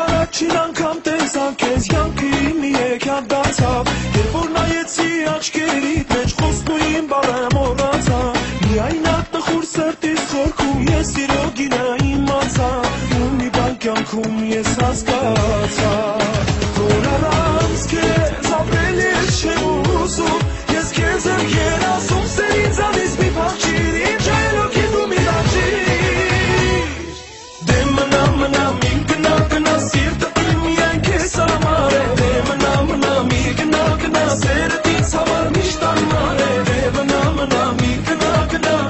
Առաջին անգամ տեսան քեզ յանքի մի եկյալ դարձավ, երբ որ նայեցի աչքերիդ մեջ խոստում իմ բառը մոռացա, միայն ատխուր սրտիս խորքում ես սիրո գինը իմացա, ու մի բան կյանքում ես հասկացա, որ առանց քեզ ապրել ես չեմ ուզում, ես քեզ եմ երազում, սերից անից մի փախչիր, ինչ այլոքի դու մի դաջիր, դե մնա մի գնա սիրտը իմ միայն քեզ համար է, դե մնա մի գնա սերտից համար միշտ անմար է, դե մնա մի գնա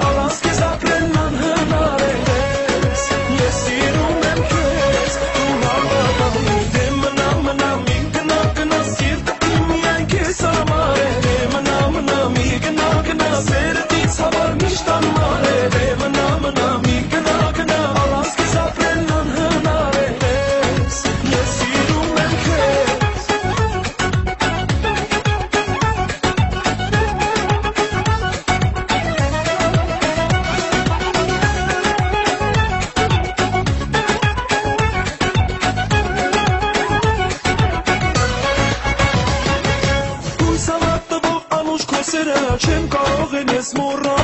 առանց քեզ ապրելն անհնար է, ես սիրում եմ քեզ, դու հավատալու, դե մնա մի գնա սիրտը իմ միայն քեզ համար է, դե մնա մի գնա սերտից համար միշտ անմար է, դե մնա մի գնա առանց քեզ ապրելն անհնար է, ես սիրում եմ քեզ. Հույս հավատվող անուշ քոսերը չեմ կարող են ես մոռանալ